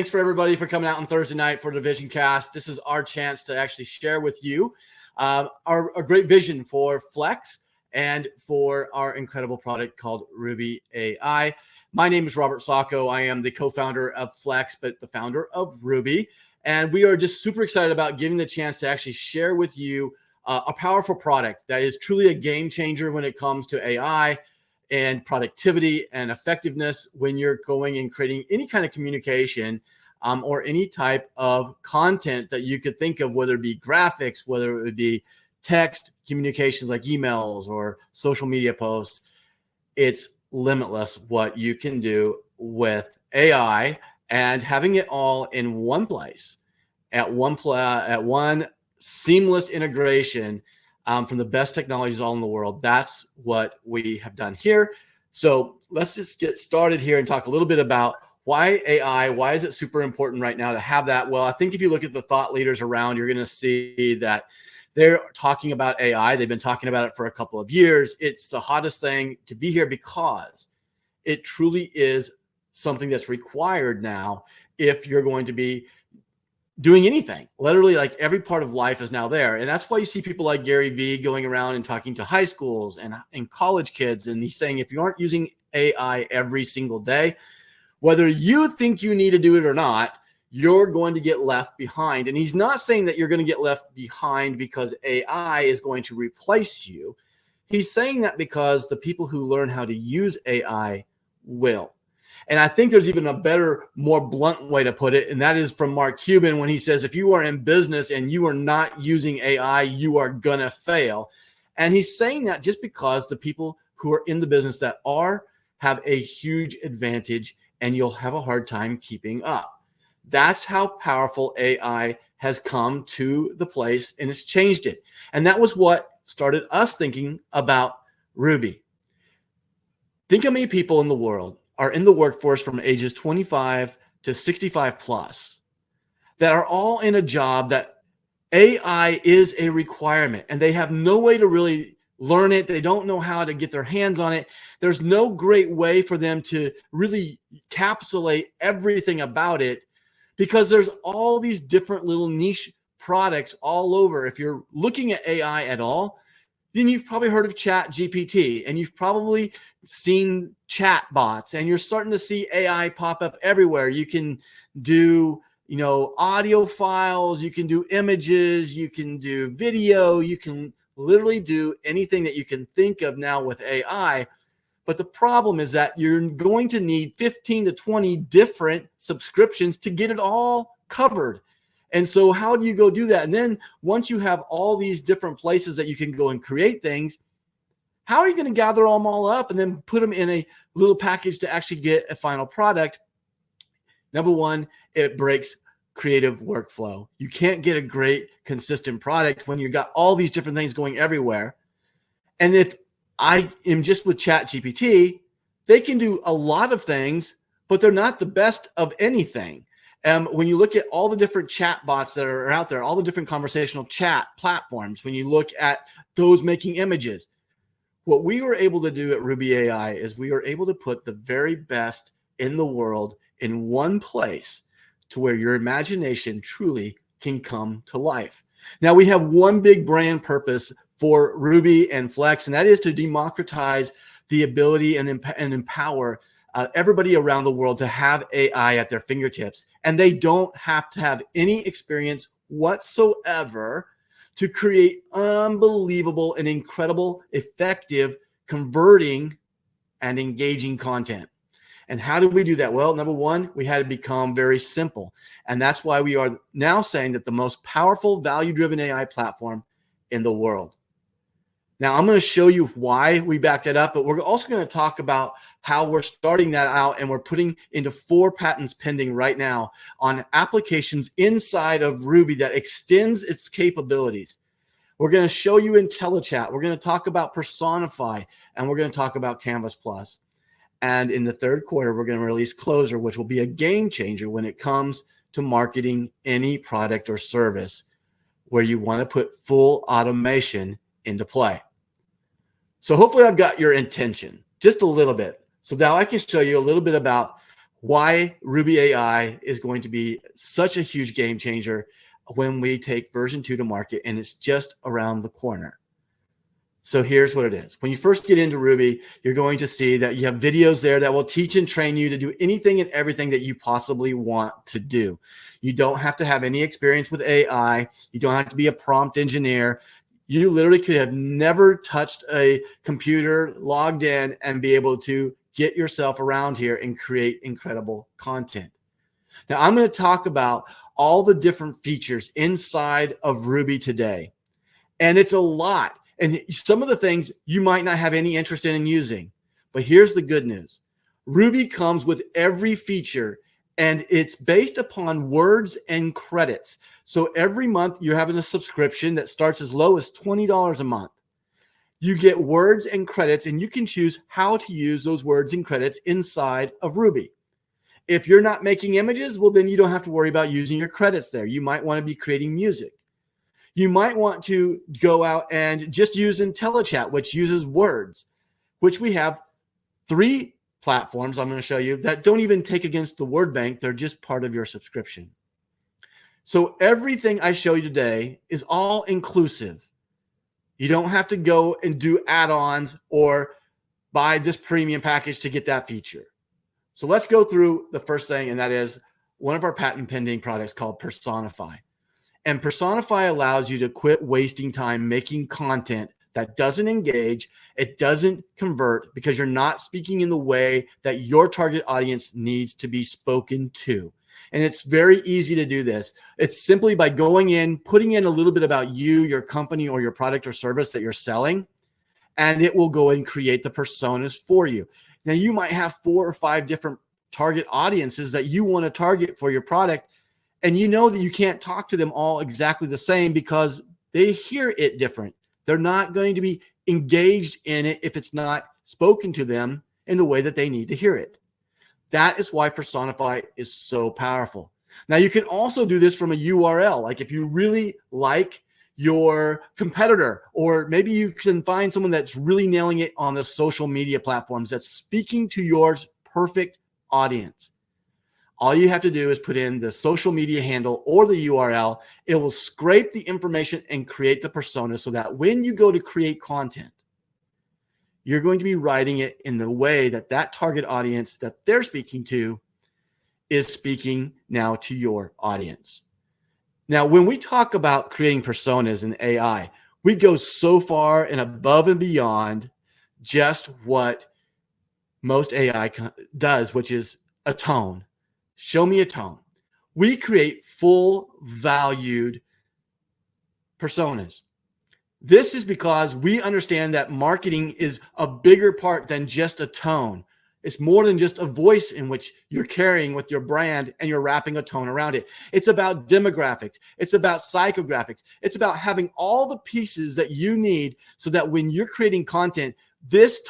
Thanks for everybody for coming out on Thursday night for the Vision Cast. This is our chance to actually share with you our great vision for Flex and for our incredible product called Rubi.AI. My name is Robert Sacco. I am the co-founder of Flex, but the founder of Rubi. And we are just super excited about giving the chance to actually share with you a powerful product that is truly a game changer when it comes to AI and productivity and effectiveness when you're going and creating any kind of communication or any type of content that you could think of, whether it be graphics, whether it would be text communications like emails or social media posts. It's limitless what you can do with AI and having it all in one place at one seamless integration from the best technologies all in the world. That's what we have done here. So let's just get started here and talk a little bit about why AI, why is it super important right now to have that? Well, I think if you look at the thought leaders around, you're going to see that they're talking about AI. They've been talking about it for a couple of years. It's the hottest thing to be here because it truly is something that's required now if you're going to be doing anything. Literally, like every part of life is now there. And that's why you see people like Gary Vee going around and talking to high schools and college kids. And he's saying, if you aren't using AI every single day, whether you think you need to do it or not, you're going to get left behind. And he's not saying that you're going to get left behind because AI is going to replace you. He's saying that because the people who learn how to use AI will. And I think there's even a better, more blunt way to put it, and that is from Mark Cuban when he says, if you are in business and you are not using AI, you are going to fail. And he's saying that just because the people who are in the business that have a huge advantage and you'll have a hard time keeping up. That's how powerful AI has come to the place, and it's changed it. And that was what started us thinking about Rubi. Think how many people in the world are in the workforce from ages 25 to 65 plus that are all in a job that AI is a requirement and they have no way to really learn it. They don't know how to get their hands on it. There's no great way for them to really encapsulate everything about it because there's all these different little niche products all over. If you're looking at AI at all, then you've probably heard of Chat GPT and you've probably seen chat bots and you're starting to see AI pop up everywhere. You can do, audio files, you can do images, you can do video, you can literally do anything that you can think of now with AI. But the problem is that you're going to need 15 to 20 different subscriptions to get it all covered. And so how do you go do that? And then once you have all these different places that you can go and create things, how are you going to gather them all up and then put them in a little package to actually get a final product? Number one, it breaks creative workflow. You can't get a great, consistent product when you've got all these different things going everywhere. And if I am just with Chat GPT, they can do a lot of things, but they're not the best of anything. When you look at all the different chat bots that are out there, all the different conversational chat platforms, when you look at those making images, what we were able to do at Rubi.AI is we were able to put the very best in the world in one place to where your imagination truly can come to life. Now, we have one big brand purpose for Rubi and Flex, and that is to democratize the ability and empower everybody around the world to have AI at their fingertips. And they don't have to have any experience whatsoever to create unbelievable and incredible, effective, converting and engaging content. And how do we do that? Well, number one, we had to become very simple. And that's why we are now saying that the most powerful value-driven AI platform in the world. Now, I'm going to show you why we back that up, but we're also going to talk about how we're starting that out, and we're putting into 4 patents pending right now on applications inside of Rubi that extends its capabilities. We're going to show you IntelliChat. We're going to talk about Personify, and we're going to talk about Canvas Plus. And in the third quarter, we're going to release Closer, which will be a game changer when it comes to marketing any product or service where you want to put full automation into play. So hopefully I've got your intention just a little bit. So now I can show you a little bit about why Ruby AI is going to be such a huge game changer when we take version 2 to market, and it's just around the corner. So here's what it is. When you first get into Ruby, you're going to see that you have videos there that will teach and train you to do anything and everything that you possibly want to do. You don't have to have any experience with AI. You don't have to be a prompt engineer. You literally could have never touched a computer, logged in, and be able to get yourself around here and create incredible content. Now, I'm going to talk about all the different features inside of Ruby today. And it's a lot. And some of the things you might not have any interest in using. But here's the good news. Ruby comes with every feature, and it's based upon words and credits. So every month you're having a subscription that starts as low as $20 a month. You get words and credits, and you can choose how to use those words and credits inside of Ruby. If you're not making images, well, then you don't have to worry about using your credits there. You might want to be creating music. You might want to go out and just use IntelliChat, which uses words, which we have 3 platforms I'm going to show you that don't even take against the word bank. They're just part of your subscription. So everything I show you today is all inclusive. You don't have to go and do add-ons or buy this premium package to get that feature. So let's go through the first thing, and that is one of our patent pending products called Personify. And Personify allows you to quit wasting time making content that doesn't engage, it doesn't convert, because you're not speaking in the way that your target audience needs to be spoken to. And it's very easy to do this. It's simply by going in, putting in a little bit about you, your company, or your product or service that you're selling, and it will go and create the personas for you. Now, you might have 4 or 5 different target audiences that you want to target for your product. And you know that you can't talk to them all exactly the same because they hear it different. They're not going to be engaged in it if it's not spoken to them in the way that they need to hear it. That is why Personify is so powerful. Now, you can also do this from a URL. Like if you really like your competitor, or maybe you can find someone that's really nailing it on the social media platforms that's speaking to your perfect audience. All you have to do is put in the social media handle or the URL. It will scrape the information and create the persona so that when you go to create content, you're going to be writing it in the way that that target audience that they're speaking to is speaking now to your audience. Now, when we talk about creating personas in AI, we go so far and above and beyond just what most AI does, which is a tone. Show me a tone. We create full valued personas. This is because we understand that marketing is a bigger part than just a tone. It's more than just a voice in which you're carrying with your brand and you're wrapping a tone around it. It's about demographics. It's about psychographics. It's about having all the pieces that you need so that when you're creating content, this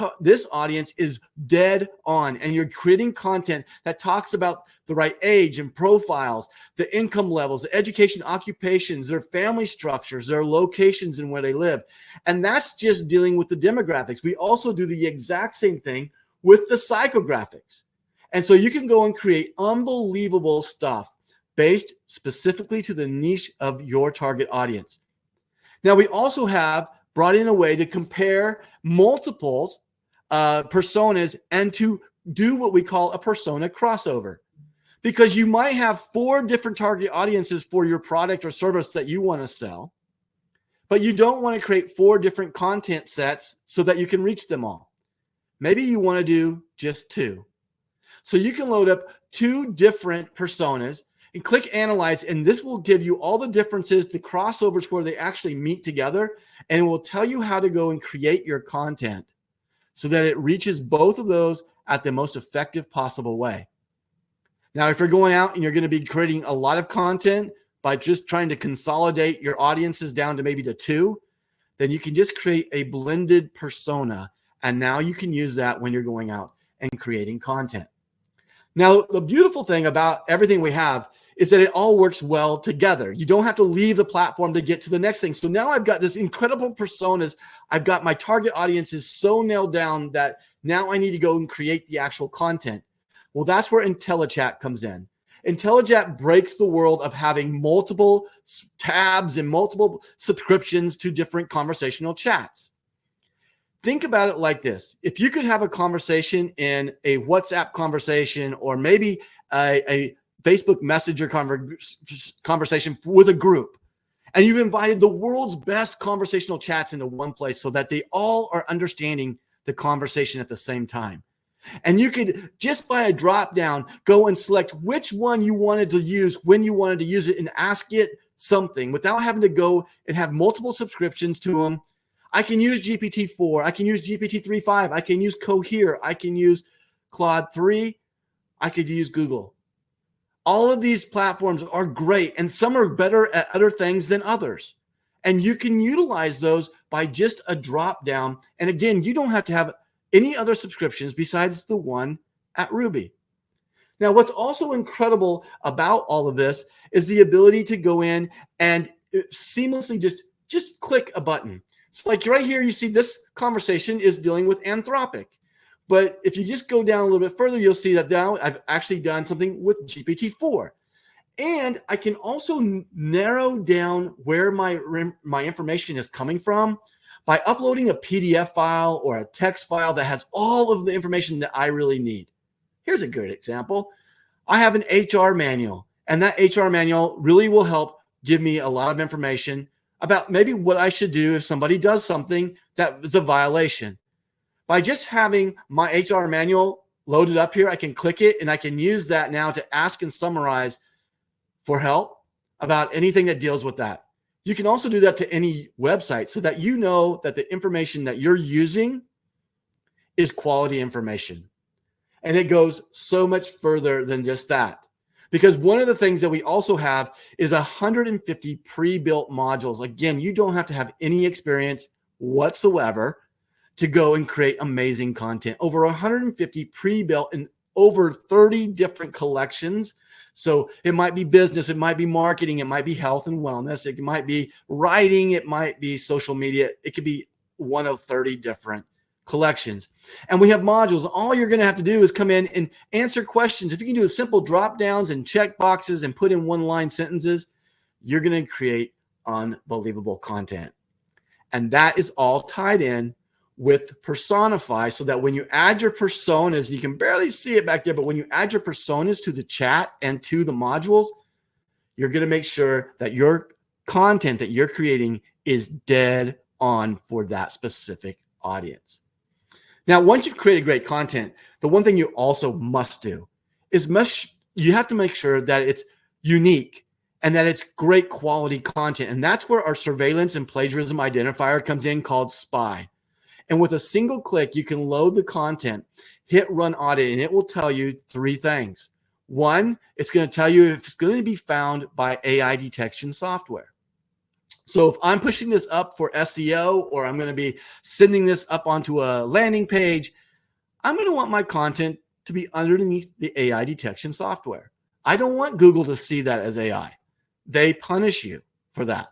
audience is dead on, and you're creating content that talks about the right age and profiles, the income levels, the education, occupations, their family structures, their locations and where they live. And that's just dealing with the demographics. We also do the exact same thing with the psychographics. And so you can go and create unbelievable stuff based specifically to the niche of your target audience. Now, we also have brought in a way to compare multiples personas and to do what we call a persona crossover. Because you might have 4 different target audiences for your product or service that you want to sell, but you don't want to create 4 different content sets so that you can reach them all. Maybe you want to do just 2. So you can load up 2 different personas and click Analyze, and this will give you all the differences, the crossovers where they actually meet together, and it will tell you how to go and create your content so that it reaches both of those at the most effective possible way. Now, if you're going out and you're going to be creating a lot of content by just trying to consolidate your audiences down to maybe to 2, then you can just create a blended persona, and now you can use that when you're going out and creating content. Now, the beautiful thing about everything we have is that it all works well together. You don't have to leave the platform to get to the next thing. So now I've got this incredible personas. I've got my target audiences so nailed down that now I need to go and create the actual content. Well, that's where IntelliChat comes in. IntelliChat breaks the world of having multiple tabs and multiple subscriptions to different conversational chats. Think about it like this. If you could have a conversation in a WhatsApp conversation, or maybe a Facebook Messenger conversation with a group, and you've invited the world's best conversational chats into one place so that they all are understanding the conversation at the same time. And you could, just by a drop down, go and select which one you wanted to use, when you wanted to use it, and ask it something without having to go and have multiple subscriptions to them. I can use GPT-4. I can use GPT-3.5. I can use Cohere. I can use Claude 3. I could use Google. All of these platforms are great, and some are better at other things than others. And you can utilize those by just a drop down. And again, you don't have to have any other subscriptions besides the one at Ruby. Now, what's also incredible about all of this is the ability to go in and seamlessly just click a button. So like right here, you see this conversation is dealing with Anthropic. But if you just go down a little bit further, you'll see that now I've actually done something with GPT-4. And I can also narrow down where my information is coming from by uploading a PDF file or a text file that has all of the information that I really need. Here's a good example. I have an HR manual, and that HR manual really will help give me a lot of information about maybe what I should do if somebody does something that is a violation. By just having my HR manual loaded up here, I can click it and I can use that now to ask and summarize for help about anything that deals with that. You can also do that to any website so that you know that the information that you're using is quality information. And it goes so much further than just that. Because one of the things that we also have is 150 pre-built modules. Again, you don't have to have any experience whatsoever to go and create amazing content. Over 150 pre-built in over 30 different collections. So it might be business, it might be marketing, it might be health and wellness, it might be writing, it might be social media. It could be one of 30 different collections. And we have modules. All you're going to have to do is come in and answer questions. If you can do simple drop downs and check boxes and put in one-line sentences, you're going to create unbelievable content. And that is all tied in with Personify, so that when you add your personas, you can barely see it back there, but when you add your personas to the chat and to the modules, you're going to make sure that your content that you're creating is dead on for that specific audience. Now, once you've created great content, the one thing you also must do is you have to make sure that it's unique and that it's great quality content. And that's where our surveillance and plagiarism identifier comes in, called SPY. And with a single click, you can load the content, hit run audit, and it will tell you three things. One, it's going to tell you if it's going to be found by AI detection software. So if I'm pushing this up for SEO, or I'm going to be sending this up onto a landing page, I'm going to want my content to be underneath the AI detection software. I don't want Google to see that as AI. They punish you for that.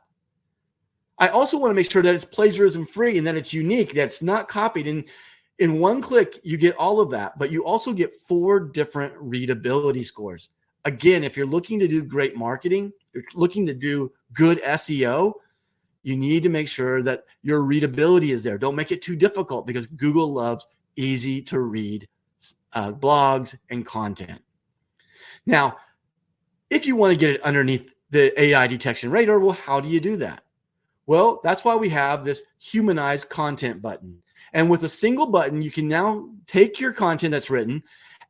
I also want to make sure that it's plagiarism free and that it's unique, that it's not copied. And in one click, you get all of that, but you also get 4 different readability scores. Again, if you're looking to do great marketing, you're looking to do good SEO, you need to make sure that your readability is there. Don't make it too difficult, because Google loves easy to read blogs and content. Now, if you want to get it underneath the AI detection radar, well, how do you do that? Well, that's why we have this humanized content button. And with a single button, you can now take your content that's written,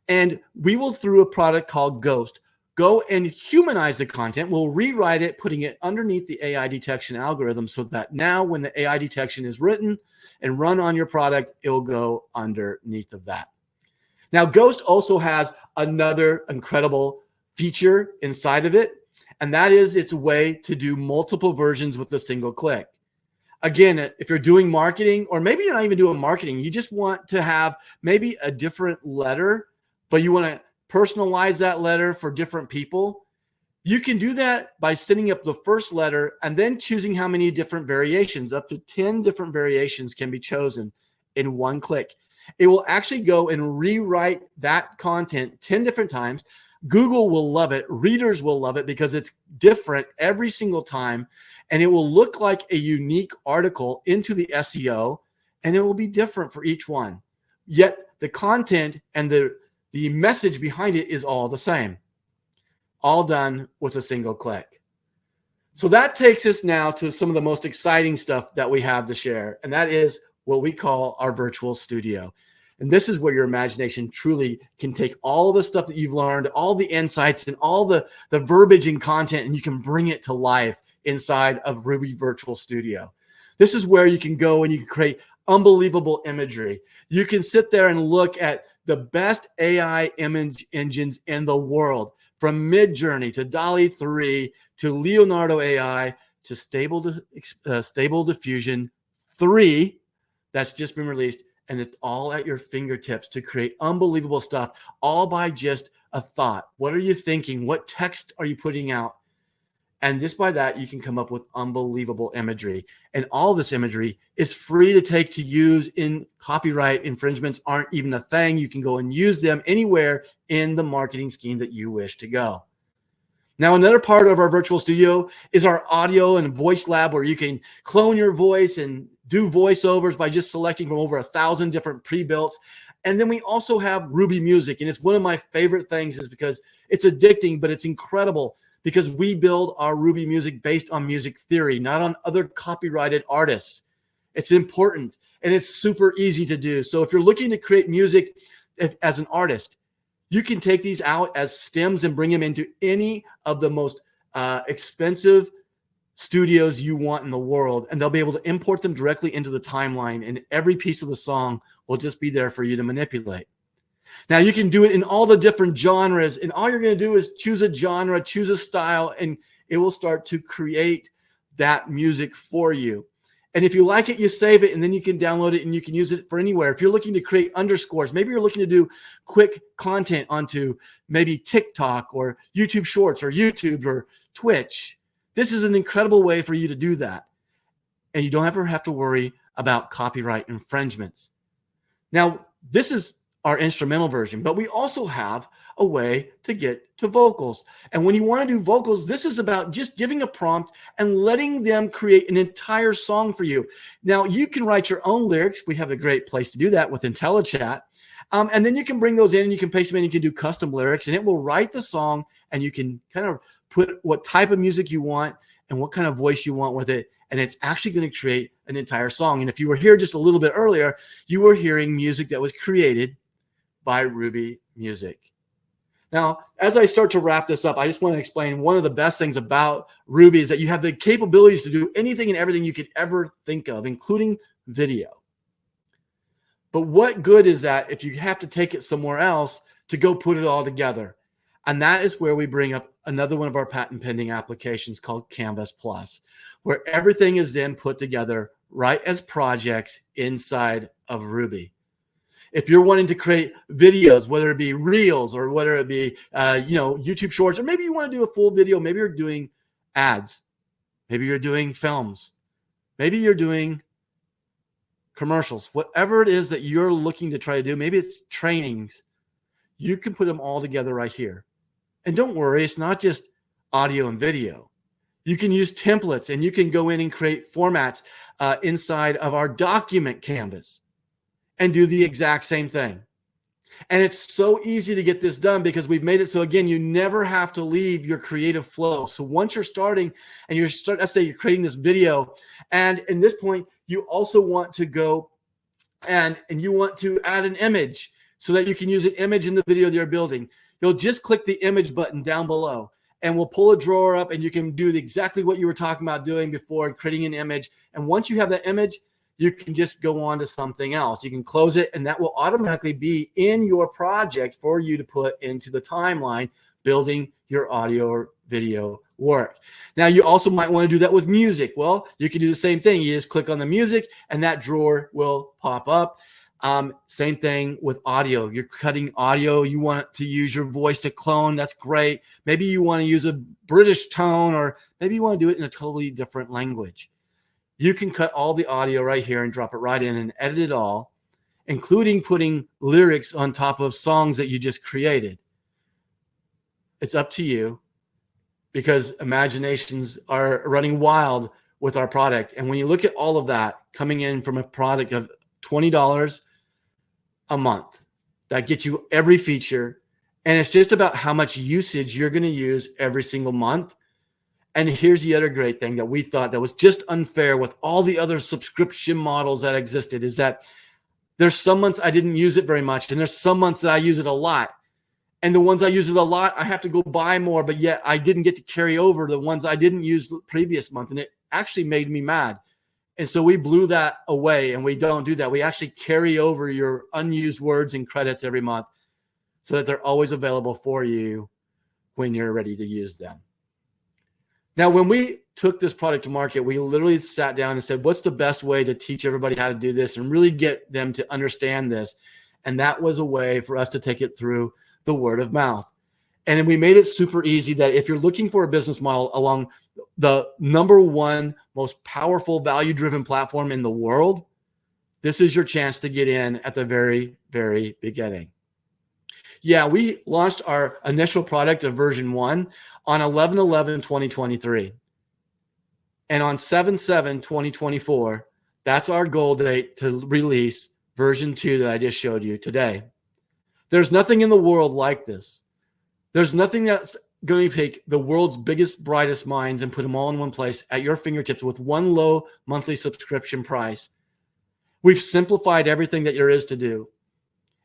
and we will, through a product called Ghost, go and humanize the content. We'll rewrite it, putting it underneath the AI detection algorithm, so that now when the AI detection is written and run on your product, it will go underneath of that. Now, Ghost also has another incredible feature inside of it, and that is its a way to do multiple versions with a single click. Again, if you're doing marketing, or maybe you're not even doing marketing, you just want to have maybe a different letter, but you want to personalize that letter for different people, you can do that by setting up the first letter and then choosing how many different variations. Up to 10 different variations can be chosen in one click. it will actually go and rewrite that content 10 different times. Google will love it. Readers will love it because it's different every single time. And it will look like a unique article into the SEO, and it will be different for each one. Yet the content and the message behind it is all the same, all done with a single click. So that takes us now to some of the most exciting stuff that we have to share, and that is what we call our virtual studio. And this is where your imagination truly can take all the stuff that you've learned, all the insights and all the verbiage and content, and you can bring it to life inside of Ruby Virtual Studio. This is where you can go and you can create unbelievable imagery. You can sit there and look at the best AI image engines in the world, from Midjourney to DALL-E 3 to Leonardo AI to Stable Diffusion 3 that's just been released. And it's all at your fingertips to create unbelievable stuff, all by just a thought. What are you thinking? What text are you putting out? And just by that, you can come up with unbelievable imagery. And all this imagery is free to take to use. In copyright infringements aren't even a thing. You can go and use them anywhere in the marketing scheme that you wish to go. Now, another part of our virtual studio is our audio and voice lab, where you can clone your voice and do voiceovers by just selecting from over 1,000 different pre-builts. And then we also have Ruby Music. And it's one of my favorite things, is because it's addicting, but it's incredible because we build our Ruby Music based on music theory, not on other copyrighted artists. It's important and it's super easy to do. So if you're looking to create music as an artist, you can take these out as stems and bring them into any of the most expensive studios you want in the world, and they'll be able to import them directly into the timeline, and every piece of the song will just be there for you to manipulate. Now, you can do it in all the different genres, and all you're going to do is choose a genre, choose a style, and it will start to create that music for you. And if you like it, you save it, and then you can download it and you can use it for anywhere. If you're looking to create underscores, maybe you're looking to do quick content onto maybe TikTok or YouTube Shorts or YouTube or Twitch, this is an incredible way for you to do that. And you don't ever have to worry about copyright infringements. Now, this is our instrumental version, but we also have a way to get to vocals. And when you want to do vocals, this is about just giving a prompt and letting them create an entire song for you. Now, you can write your own lyrics. We have a great place to do that with IntelliChat. And then you can bring those in and you can paste them in. You can do custom lyrics, and it will write the song, and you can kind of put what type of music you want and what kind of voice you want with it. And it's actually going to create an entire song. And if you were here just a little bit earlier, you were hearing music that was created by Ruby Music. Now, as I start to wrap this up, I just want to explain one of the best things about Ruby is that you have the capabilities to do anything and everything you could ever think of, including video. But what good is that if you have to take it somewhere else to go put it all together? And that is where we bring up another one of our patent pending applications called Canvas Plus, where everything is then put together right as projects inside of Ruby. If you're wanting to create videos, whether it be reels or whether it be YouTube Shorts, or maybe you want to do a full video, maybe you're doing ads, maybe you're doing films, maybe you're doing commercials, whatever it is that you're looking to try to do, maybe it's trainings, you can put them all together right here. And don't worry, it's not just audio and video. You can use templates, and you can go in and create formats inside of our document canvas and do the exact same thing. And it's so easy to get this done because we've made it so, again, you never have to leave your creative flow. So once you're starting and let's say you're creating this video, and in this point, you also want to go and you want to add an image so that you can use an image in the video that you're building. You'll just click the image button down below, and we'll pull a drawer up, and you can do exactly what you were talking about doing before, creating an image. And once you have that image, you can just go on to something else. You can close it, and that will automatically be in your project for you to put into the timeline, building your audio or video work. Now, you also might want to do that with music. Well, you can do the same thing. You just click on the music, and that drawer will pop up. Same thing with audio. You're cutting audio. You want to use your voice to clone. That's great. Maybe you want to use a British tone, or maybe you want to do it in a totally different language. You can cut all the audio right here and drop it right in and edit it all. including putting lyrics on top of songs that you just created. It's up to you, because imaginations are running wild with our product. And when you look at all of that coming in from a product of $20 a month, that gets you every feature. And it's just about how much usage you're going to use every single month. And here's the other great thing that we thought that was just unfair with all the other subscription models that existed, is that there's some months I didn't use it very much, and there's some months that I use it a lot. And the ones I use it a lot, I have to go buy more, but yet I didn't get to carry over the ones I didn't use the previous month. And it actually made me mad. And so we blew that away, and we don't do that. We actually carry over your unused words and credits every month so that they're always available for you when you're ready to use them. Now, when we took this product to market, we literally sat down and said, what's the best way to teach everybody how to do this and really get them to understand this? And that was a way for us to take it through the word of mouth. And we made it super easy that if you're looking for a business model along the number one most powerful value-driven platform in the world, this is your chance to get in at the very, very beginning. Yeah, we launched our initial product of version 1 on 11/11/2023. And on 7/7/2024, that's our goal date to release version 2 that I just showed you today. There's nothing in the world like this. There's nothing that's going to take the world's biggest, brightest minds and put them all in one place at your fingertips with one low monthly subscription price. We've simplified everything that there is to do.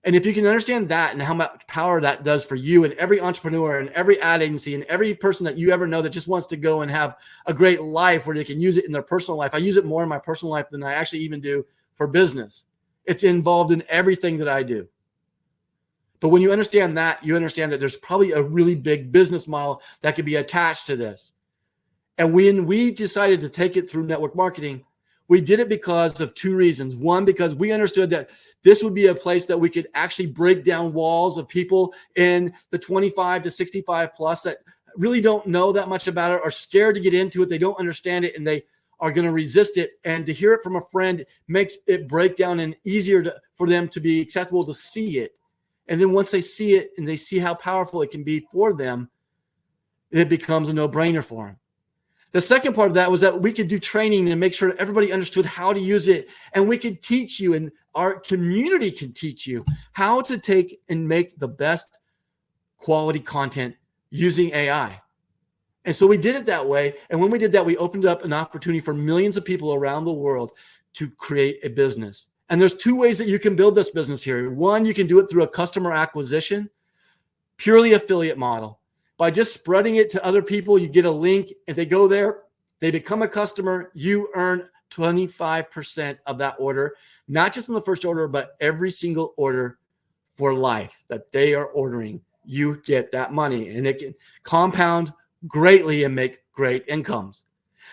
And if you can understand that and how much power that does for you and every entrepreneur and every ad agency and every person that you ever know that just wants to go and have a great life where they can use it in their personal life. I use it more in my personal life than I actually even do for business. It's involved in everything that I do. But when you understand that, you understand that there's probably a really big business model that could be attached to this. And when we decided to take it through network marketing, we did it because of two reasons. One, because we understood that this would be a place that we could actually break down walls of people in the 25 to 65 plus that really don't know that much about it, are scared to get into it. They don't understand it, and they are going to resist it. And to hear it from a friend makes it break down and easier for them to be acceptable to see it. And then once they see it and they see how powerful it can be for them, it becomes a no-brainer for them. The second part of that was that we could do training and make sure everybody understood how to use it. And we could teach you, and our community can teach you how to take and make the best quality content using AI. And so we did it that way. And when we did that, we opened up an opportunity for millions of people around the world to create a business. And there's two ways that you can build this business here. One, you can do it through a customer acquisition, purely affiliate model. By just spreading it to other people, you get a link. If they go there, they become a customer, you earn 25% of that order, not just on the first order, but every single order for life that they are ordering. You get that money, and it can compound greatly and make great incomes.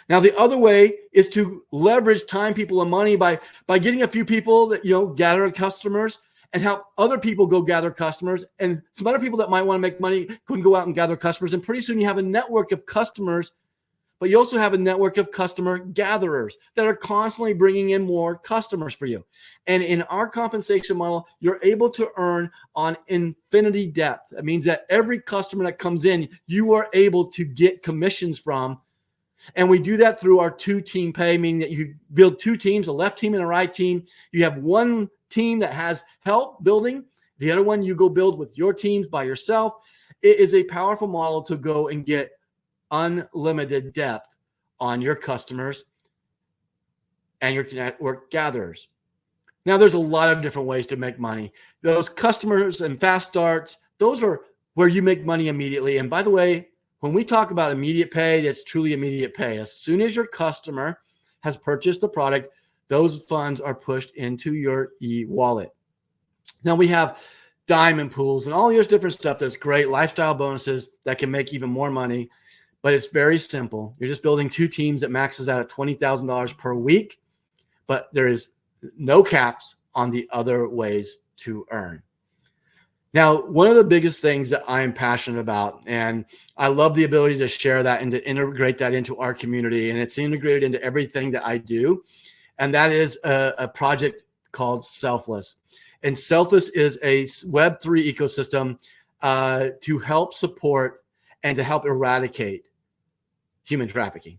Now, the other way is to leverage time, people, and money by getting a few people that, gather customers and help other people go gather customers. And some other people that might want to make money can go out and gather customers. And pretty soon you have a network of customers, but you also have a network of customer gatherers that are constantly bringing in more customers for you. And in our compensation model, you're able to earn on infinity depth. That means that every customer that comes in, you are able to get commissions from. And we do that through our two-team pay, meaning that you build two teams, a left team and a right team. You have one team that has help building. The other one you go build with your teams by yourself. It is a powerful model to go and get unlimited depth on your customers and your network gatherers. Now, there's a lot of different ways to make money. Those customers and fast starts, those are where you make money immediately. And by the way, when we talk about immediate pay, that's truly immediate pay. As soon as your customer has purchased the product, those funds are pushed into your e-wallet. Now, we have diamond pools and all the other different stuff that's great, lifestyle bonuses that can make even more money, but it's very simple. You're just building two teams that maxes out at $20,000 per week, but there is no caps on the other ways to earn. Now, one of the biggest things that I'm passionate about, and I love the ability to share that and to integrate that into our community, and it's integrated into everything that I do, and that is a project called Selfless. And Selfless is a Web3 ecosystem to help support and to help eradicate human trafficking.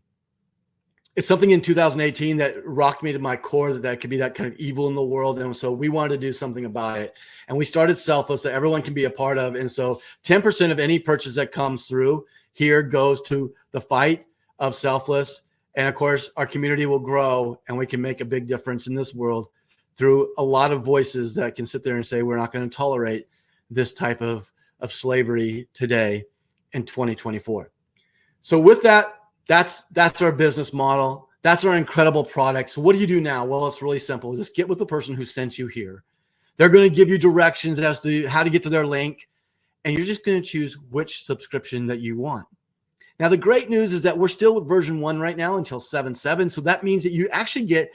It's something in 2018 that rocked me to my core, that could be that kind of evil in the world. And so we wanted to do something about it. And we started Selfless that everyone can be a part of. And so 10% of any purchase that comes through here goes to the fight of Selfless. And of course, our community will grow and we can make a big difference in this world through a lot of voices that can sit there and say, we're not going to tolerate this type of slavery today in 2024. So with that, that's our business model. That's our incredible product. So what do you do now? Well, it's really simple. Just get with the person who sent you here. They're going to give you directions as to how to get to their link, and you're just going to choose which subscription that you want. Now, the great news is that we're still with version 1 right now until 7.7. So that means that you actually get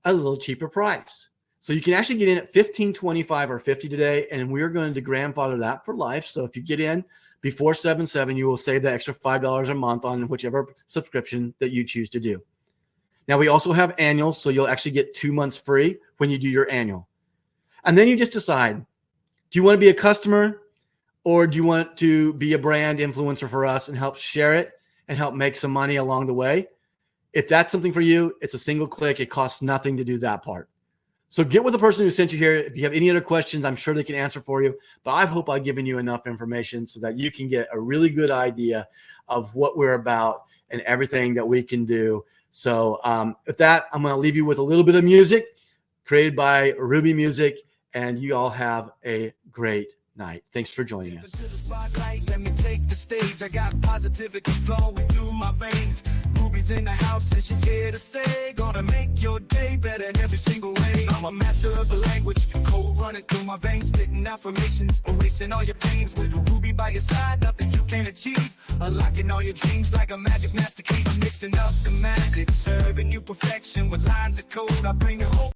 a little cheaper price. So you can actually get in at $15.25 or $50 today, and we're going to grandfather that for life. So if you get in before 7.7, you will save the extra $5 a month on whichever subscription that you choose to do. Now, we also have annuals, so you'll actually get 2 months free when you do your annual. And then you just decide, do you want to be a customer, or do you want to be a brand influencer for us and help share it and help make some money along the way? If that's something for you, it's a single click. It costs nothing to do that part. So get with the person who sent you here. If you have any other questions, I'm sure they can answer for you. But I hope I've given you enough information so that you can get a really good idea of what we're about and everything that we can do. So with that, I'm going to leave you with a little bit of music created by Ruby Music, and you all have a great night. Thanks for joining us. Let me take the stage. I got positivity flowing through my veins. Ruby's in the house and she's here to say, gonna make your day better in every single way. I'm a master of the language, code running through my veins, spitting affirmations, erasing all your pains. With Ruby by your side, nothing you can't achieve. Unlocking all your dreams like a magic master key. I'm mixing up the magic, serving you perfection with lines of code. I bring it home.